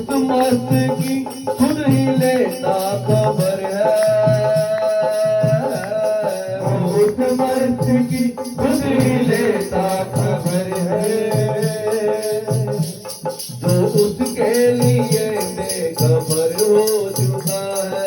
उस मस्त की खुद ही लेता खबर है, उस मस्त की खुद ही लेता खबर है, जो उसके लिए बेखबर हो चुका है,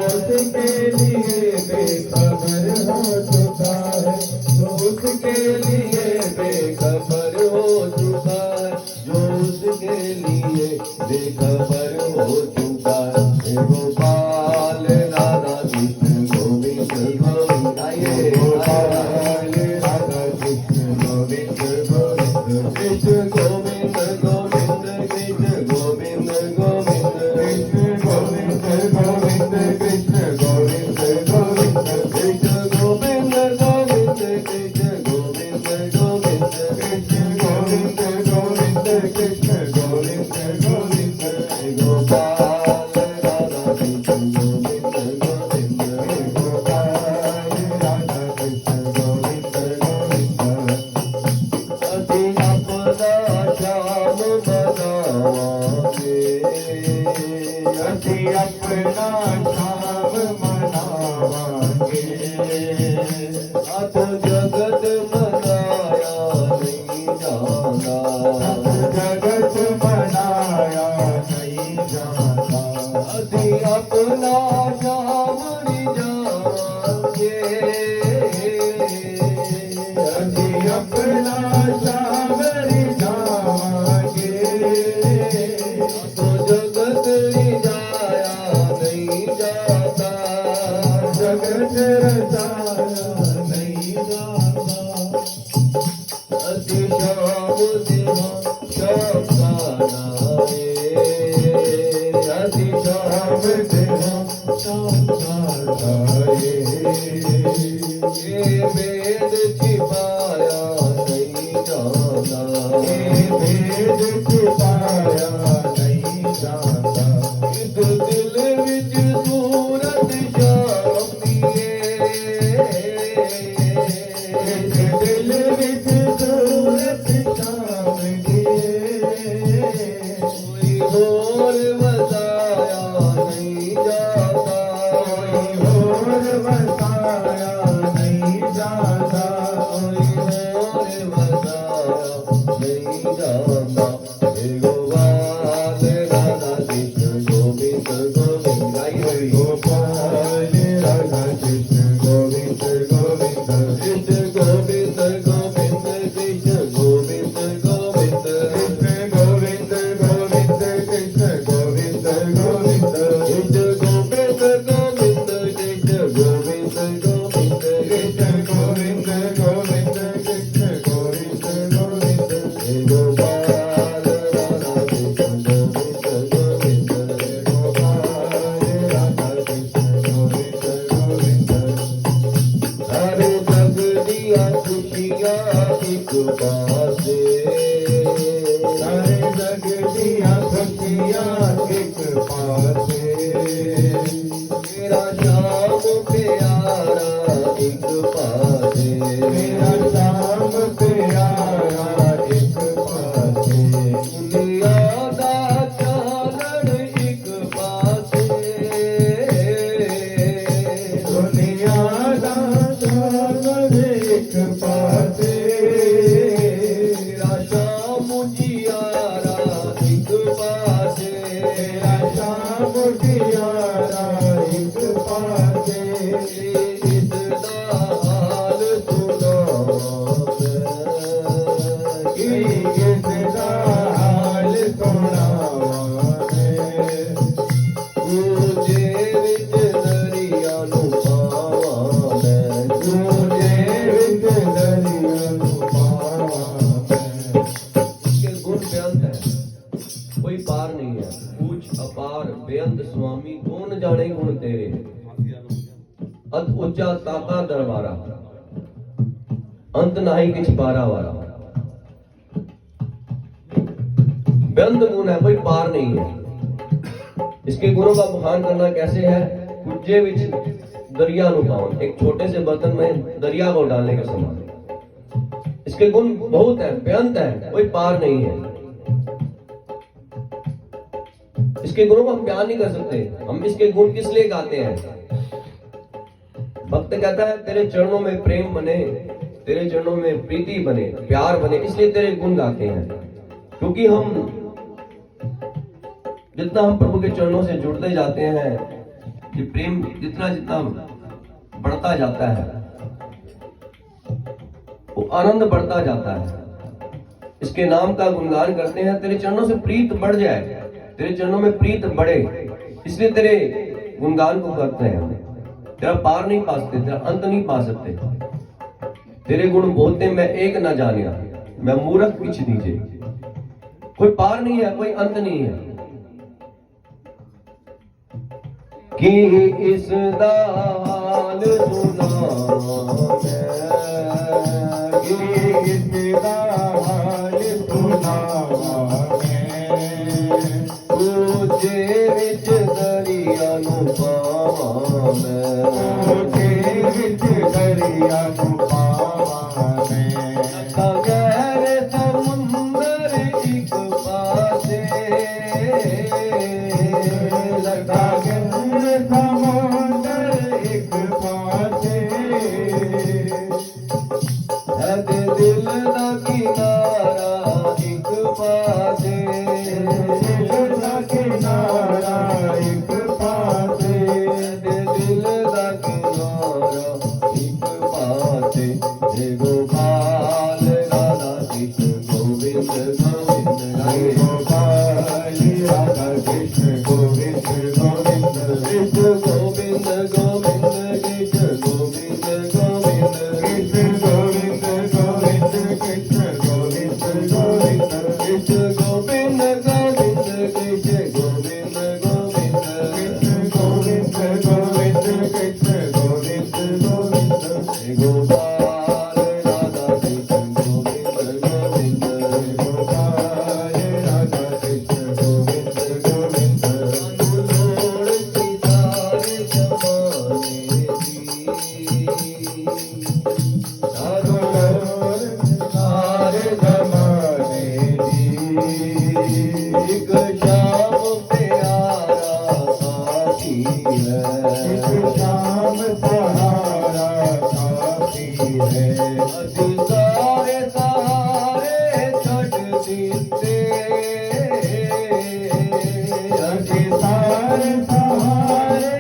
उसके लिए बेखबर हो चुका है, जो उसके लिए बेखबर हो चुका है, जो उसके लिए बेखबर हो चुका है। गोपाल राधा कृष्ण गोविंद गोविंद, आइए गोपाल राधा कृष्ण गोविंद गोविंद, कृष्ण गोविंद गोविंद, कृष्ण गोविंद गोविंद, कृष्ण गोविंद गोविंद, कृष्ण गोविंद गोविंद, कृष्ण गोविंद गोविंद, कृष्ण गोविंद गोविंद, कृष्ण गोविंद गोविंद, कृष्ण गोविंद गोविंद, गोपाल राधा कृष्ण गोविंद गोविंद, गोपाल राधा कृष्ण गोविंद गोविंद। अति अपना श्याम मनावांगे, अति अपना श्याम मनावांगे, अत जगत मनाया नहीं जाता, जगत मनाया नहीं जाता, अति अपना श्याम रिझावांगे, अति अपना श्याम रिझावांगे, तो जगत रिझाया नहीं जाता, जगत रचाया नहीं जाता। अति श्याम देहा श्याम का नारे, अति श्याम देहा श्याम का नारे, ये वेद छिपाया नहीं जाता, ये वेद छिपाया नहीं जाता, इस दिल विच सूरत श्याम दिए, इस दिल विच सूरत श्याम दिए, कोई होर वसाया नहीं जाता, कोई होर वसाया नहीं जाता, कोई होर वसाया नहीं जाता। हे गोपाल राधा कृष्ण गोविंद गोविंद, आइए गोपाल राधा कृष्ण गोविंद गोविंद, कृष्ण गोविंद गोविंद, कृष्ण गोविंद गोविंद, कृष्ण गोविंद गोविंद, कृष्ण गोविंद गोविंद, कृष्ण गोविंद गोविंद, कृष्ण गोविंद गोविंद, कृष्ण गोविंद गोविंद, कृष्ण गोविंद गोविंद। हे गोपाल राधा कृष्ण गोविंद गोविंद, हे गोपाल राधा कृष्ण गोविंद गोविंद। अरे जग दिया खुशियाँ एक पासे, अरे जग दिया खुशियाँ एक पासे, मेरा श्याम प्यारा एक पासे, मेरा श्याम प्यारा एक पासे, दुनिया दा चानन एक पासे, दुनिया दा चानन एक पासे, मेरा श्याम जियारा एक पासे, मेरा श्याम जियारा एक पासे, इसदा हाल सुनावे, इसदा हाल सुनावे, तुझे विच दरिया नू पावां मैं, तुझे विच दरिया नू पावां मैं। इसके गुण बेअंत है, कोई पार नहीं है, पूछ अपार बेअंत स्वामी, कौन जाने गुण तेरे, अत ऊंचा ताका दरबारा, अंत नाही किछ पारा वारा। बेअंत गुण है, कोई पार नहीं है। इसके गुणों का बखान करना कैसे है? कुज्जे विच दरिया नु पावन, एक छोटे से बर्तन में दरिया को डालने के समान। इसके गुण बहुत है, बेअंत है, कोई पार नहीं है। इसके गुणों को हम बयान नहीं कर सकते। हम इसके गुण किस लिए गाते हैं? भक्त कहता है तेरे चरणों में प्रेम बने, तेरे चरणों में प्रीति बने, प्यार बने, इसलिए तेरे गुण गाते हैं। क्योंकि हम जितना हम प्रभु के चरणों से जुड़ते जाते हैं, ये प्रेम जितना जितना बढ़ता जाता है, वो आनंद बढ़ता जाता है। इसके नाम का गुणगान करते हैं, तेरे चरणों से प्रीत बढ़ जाए, तेरे चरणों में प्रीत बढ़े, इसलिए तेरे गुणगान को करते हैं। तेरा पार नहीं पा सकते, तेरा अंत नहीं पा सकते। तेरे गुण बोलते मैं एक न जानिया, मैं मूर्ख किछ दीजिए। कोई पार नहीं है, कोई अंत नहीं है। कि इस दाल सुना कि इस दाल सुना तुझे विच दरिया नु पावां मैं, तुझे विच दरिया नु पावां मैं। गहरे समुंदर एक पासे, लगा गहरे समुंदर एक पासे, दिल दा किनारा एक पासे, दिल दा किनारा एक पासे, दिल दा किनारा एक पासे। हे गोपाल राधा कृष्ण गोविंद गोविंद, हे गोपाल राधा कृष्ण गोविंद गोविंद, कृष्ण गोविंद गोविंद, कृष्ण गोविंद गोविंद, कृष्ण गोविंद गोविंद, कृष्ण गोविंद गोविंद, कृष्ण गोविंद गोविंद, कृष्ण गोविंद गोविंद, कृष्ण गोविंद गोविंद, कृष्ण गोविंद गोविंद। हे गोपाल राधा कृष्ण गोविंद गोविंद, हे गोपाल राधा कृष्ण गोविंद गोविंद। अनुलोड़ की सारे जमाने की, अनुलोड़ सारे जमाने की, एक शाम प्यारा साथी है, एक शाम सहारा साथी है। अति सारे सहारे छड़ दीते, अति सारे सहारे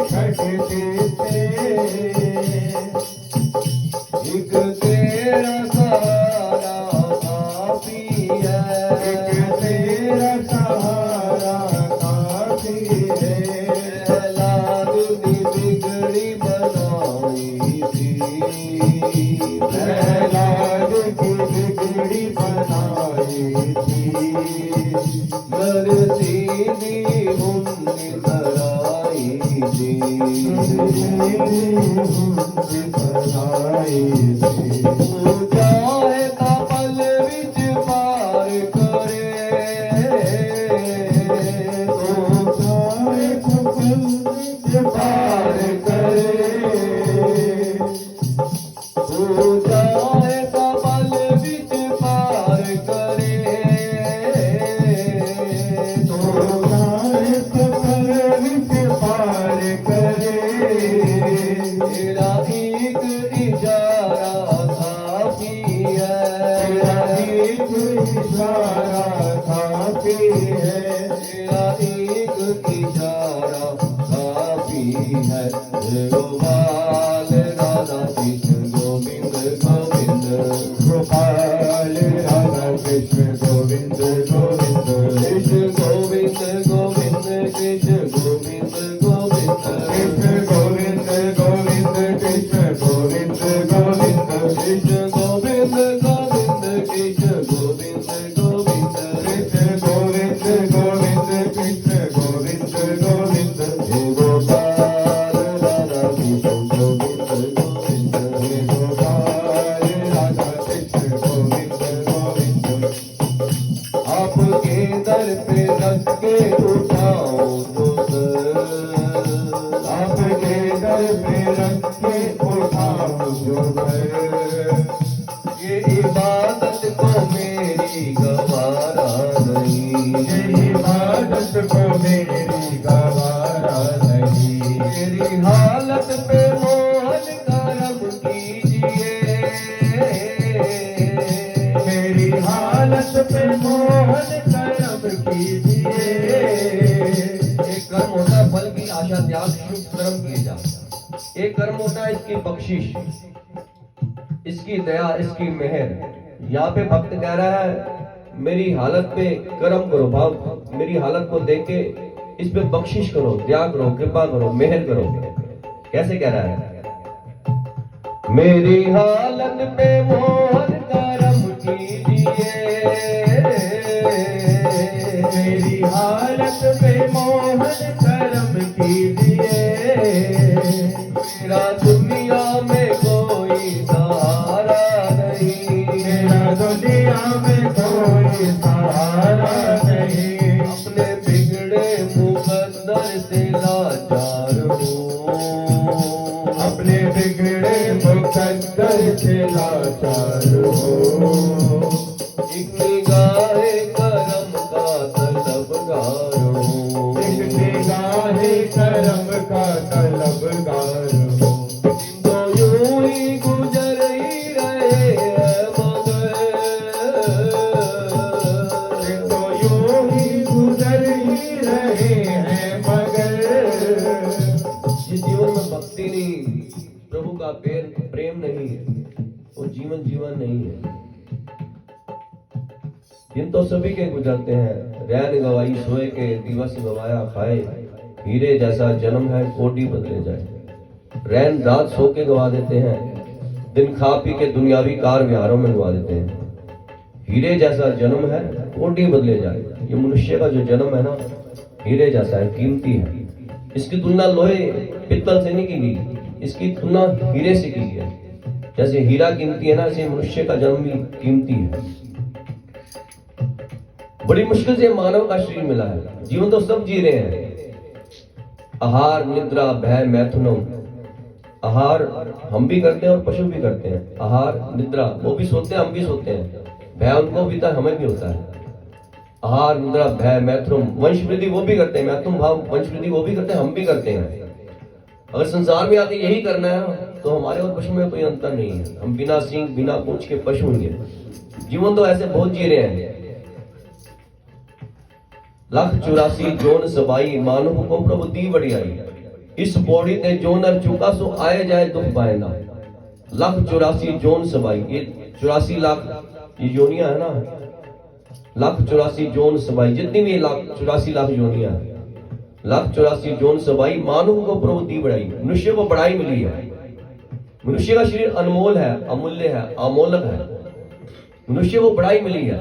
छड़ दीते, एक तेरा सहारा काफी है, एक तेरा सहारा काफी है। लाद दी बिगड़ी बनाई थी, लाद की बिगड़ी बनाई थी, मरती दी हुंडी तराई थी, हुंडी तराई थी। जाए ता पल विच पार करे, जाए ता पल विच पार करे, जाए ता पल विच पार करे, जाए ता पल विच पार करे। तेरा एक इशारा काफी है, तेरा एक इशारा काफी है, तेरा एक इशारा काफी है। हे गोपाल राधा कृष्ण गोविंद गोविंद, गोपाल राधा कृष्ण गोविंद गोविंद, कृष्ण गोविंद गोविंद, कृष्ण गोविंद गोविंद, कृष्ण गोविंद गोविंद, कृष्ण गोविंद गोविंद, कृष्ण गोविंद गोविंद, कृष्ण गोविंद गोविंद, कृष्ण गोविंद गोविंद, कृष्ण गोविंद गोविंद। हे गोपाल राधा कृष्ण गोविंद गोविंद, हे गोपाल राधा कृष्ण गोविंद गोविंद। आपके दर पे रख के उठाओ तो आपके दर पे रख के उठाओ जो ये इबादत को मेरी गवारा नहीं, ये इबादत को मेरी गवारा नहीं। मेरी हालत पे मोहन करम कीजिए, मेरी हालत पे मोहन करम कीजिए। एक कर्म होता है फल की आशा त्याग शुभ कर्म किए जा, एक कर्म होता है इसकी बख्शिश, इसकी दया, इसकी मेहर। यहाँ पे भक्त कह रहा है मेरी हालत पे कर्म करो, भाव मेरी हालत को देख के इस पे बख्शिश करो, दया करो, कृपा करो, मेहर करो। कैसे कह रहा है? मेरी हालत पे मोहन करम कीजिए, मेरी हालत पे मोहन करम कीजिए। मेरा दुनिया में कोई सहारा नहीं, मेरा दुनिया में कोई सहारा नहीं। अपने बिगड़े मुकद्दर से लाचार हूँ, अपने बिगड़े मुकद्दर से लाचार हूँ। एक निगाहे करम का तलबगार हूँ, एक निगाहे करम का तलबगार हूँ। तो यूं ही गुजर ही रहे हैं मगर, तो यूं ही गुजर ही रहे हैं मगर। जिस जीवन में भक्ति नहीं, प्रभु का प्रेम नहीं है, वो जीवन नहीं है। दिन तो सभी के गुजरते हैं, रैन गवाई सोए के, दिवस गवाया खाए। हीरे जैसा जन्म है कोटि बदले जाए। रैन रात सो के गवा देते हैं, दिन खा पी के दुनियावी कार विहारों में गवा देते हैं। हीरे जैसा जन्म है कोटि बदले जाए। ये मनुष्य का जो जन्म है ना, हीरे जैसा है, कीमती है। इसकी तुलना लोहे पित्तल से नहीं की गई, इसकी तुलना हीरे से की है। जैसे हीरा कीमती है ना, ऐसे मनुष्य का जन्म भी कीमती है। बड़ी मुश्किल से मानव का शरीर मिला है। जीवन तो सब जी रहे हैं, आहार निद्रा भय मैथुनम। आहार हम भी करते हैं और पशु भी करते हैं। आहार निद्रा वो भी सोते हैं, हम भी सोते हैं। भय उनको भी था, हमें भी होता है। आहार निद्रा भय मैथुनम। वंश वृद्धि वो भी करते हैं, मैथुन भाव वंश वृद्धि वो भी करते हैं, हम भी करते हैं। अगर संसार में आके यही करना है तो हमारे और पशु में कोई अंतर नहीं है। हम बिना सींग बिना पूंछ के पशु होंगे। जीवन तो ऐसे बहुत जी रहे हैं। 184 जोन सबाई, मानुख को प्रभु दी बढ़ियाई। इस पौड़ी ते जो नर चुका सो आए जाए दुख पाएना। 184 जोन सबाई, ये 84 लाख ये योनियां है ना, 184 जोन सबाई, जितनी भी 184 लाख योनियां, 184 जोन सबाई, मानुख को प्रभु दी बढ़ाई। मनुष्य को बढ़ाई मिली है। मनुष्य का शरीर अनमोल है, अमूल्य है, अमोलक है। मनुष्य को बढ़ाई मिली है।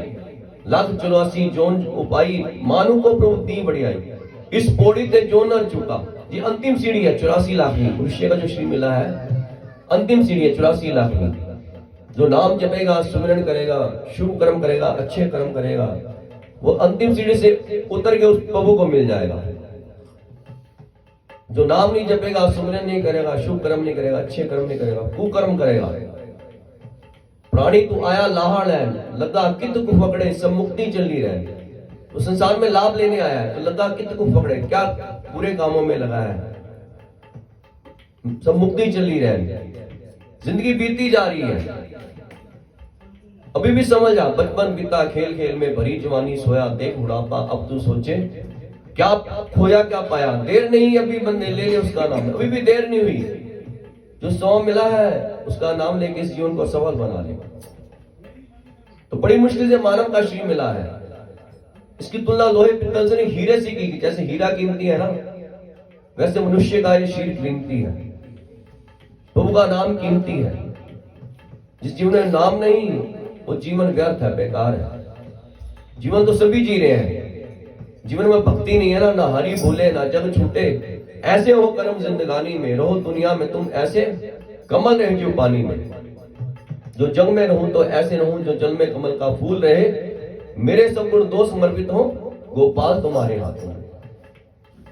184 जोन उपाई, मानु को प्रभु दी बढ़ियाई। इस पौड़ी ते जो नर चुका, ये अंतिम सीढ़ी है 84 लाख की। मनुष्य का जो श्री मिला है अंतिम सीढ़ी है 84 लाख की। जो नाम जपेगा, सुमिरन करेगा, शुभ कर्म करेगा, अच्छे कर्म करेगा, वो अंतिम सीढ़ी से उतर के उस प्रभु को मिल जाएगा। जो नाम नहीं जपेगा, सुमिरन नहीं करेगा, शुभ कर्म नहीं करेगा, अच्छे कर्म नहीं करेगा, कुकर्म करेगा। प्राणी तू आया लाहा लैन, लगा कित को पकड़े, सब मुक्ति चली रहे। तो संसार में लाभ लेने आया है, तो लगा कित को पकड़े, क्या बुरे कामों में लगा है, सब मुक्ति चली रहे। जिंदगी बीती जा रही है। अभी भी समझ आ, बचपन बीता खेल खेल में, भरी जवानी सोया देख बुढ़ापा। अब तू सोचे क्या खोया क्या पाया। देर नहीं अभी बंदे ले ले उसका नाम, अभी भी देर नहीं हुई। जो 100 मिला है उसका नाम लेके इस जीवन को सफल बना ले। तो बड़ी मुश्किल से मानव का शरीर मिला है। इसकी तुलना लोहे पित्तल से नहीं, हीरे से की। जैसे हीरा कीमती है ना, वैसे मनुष्य का ये शरीर कीमती है। प्रभु का नाम कीमती है। जिस जीवन में नाम नहीं, वो जीवन व्यर्थ है, बेकार है। जीवन तो सभी जी रहे हैं। जीवन में भक्ति नहीं है ना, ना हरि भूले ना जग छूटे। ऐसे हो कर्म जिंदगानी में, रहो दुनिया में तुम ऐसे, कमल रहे जो पानी में। जो जग में रहूं तो ऐसे रहूं, जो जल में कमल का फूल रहे। मेरे सब गुण दोष समर्पित हो, गोपाल तुम्हारे हाथों में।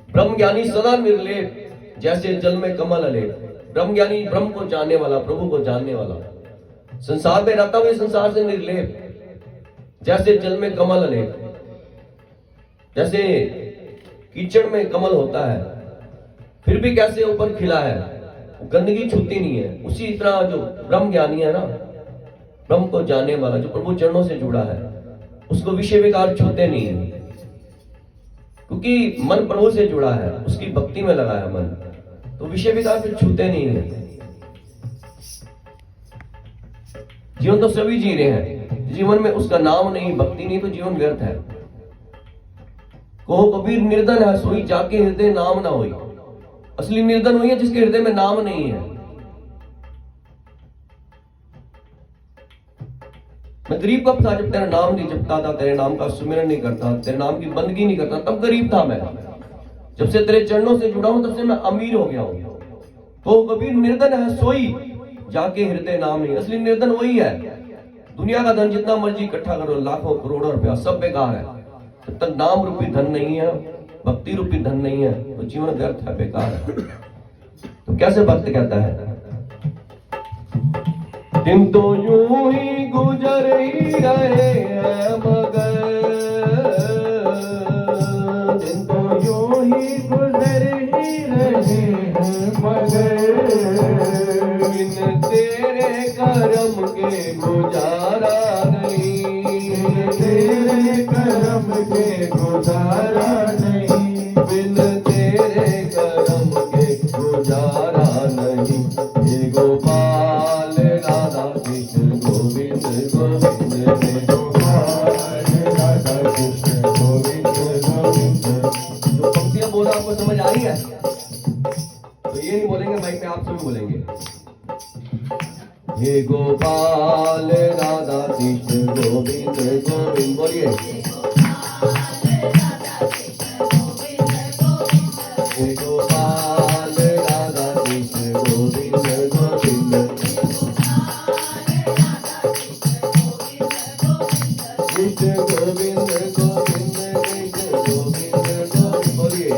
ब्रह्म ज्ञानी सदा निर्लेप, जैसे जल में कमल अलेप। ब्रह्म ज्ञानी ब्रह्म को जानने वाला, प्रभु को जानने वाला, संसार में रहता हुए संसार से निर्लेप, जैसे जल में कमल अलेप। जैसे कीचड़ में कमल होता है, फिर भी कैसे ऊपर खिला है, गंदगी छूती नहीं है। उसी तरह जो ब्रह्म ज्ञानी है ना, ब्रह्म को जानने वाला, जो प्रभु चरणों से जुड़ा है, उसको विषय विकार छूते नहीं है, क्योंकि मन प्रभु से जुड़ा है, उसकी भक्ति में लगा है मन, तो विषय विकार फिर छूते नहीं है। जीवन तो सभी जी रहे हैं, जीवन में उसका नाम नहीं, भक्ति नहीं, तो जीवन व्यर्थ है। कहो कबीर निर्धन है सोई जाके हृदय नाम ना होई। असली निर्धन हुई है जिसके हृदय में नाम नहीं है। मैं गरीब कब था? जब तेरा नाम नहीं जपता था, तेरे नाम का सुमिरन नहीं करता, तेरे नाम की बंदगी नहीं करता, तब गरीब था मैं। जब से तेरे चरणों से जुड़ा हूं तब से मैं अमीर हो गया हूं। तो कबीर निर्धन है सोई जाके हृदय नाम नहीं। असली निर्धन वही है। दुनिया का धन जितना मर्जी इकट्ठा करो, लाखों करोड़ों रुपया, सब बेकार है। जब तक नाम रूपी धन नहीं है, भक्ति रूपी धन नहीं है, तो जीवन व्यर्थ है, बेकार है। तो कैसे भक्त कहता है, दिन तो यूं ही गुजर ही रहे हैं मगर, दिन तो यूं ही गुजर ही रहे हैं मगर, बिन तेरे करम के गुजारा नहीं, तेरे करम के गुजारा नहीं, बिन तेरे करम के गुजारा नहीं। हे गोपाल राधा कृष्ण गोविंद गोविंद, हे गोपाल राधा कृष्ण गोविंद गोविंद। जो पंक्तियां बोला आपको समझ आ रही है? तो ये नहीं बोलेंगे माइक में, आप सभी बोलेंगे, हे गोपाल राधा कृष्ण गोविंद गोविंद। बोलिए, हे गोपाल राधा कृष्ण गोविंद गोविंद, कृष्ण गोविंद गोविंद, कृष्ण गोविंद गोविंद। बोलिए,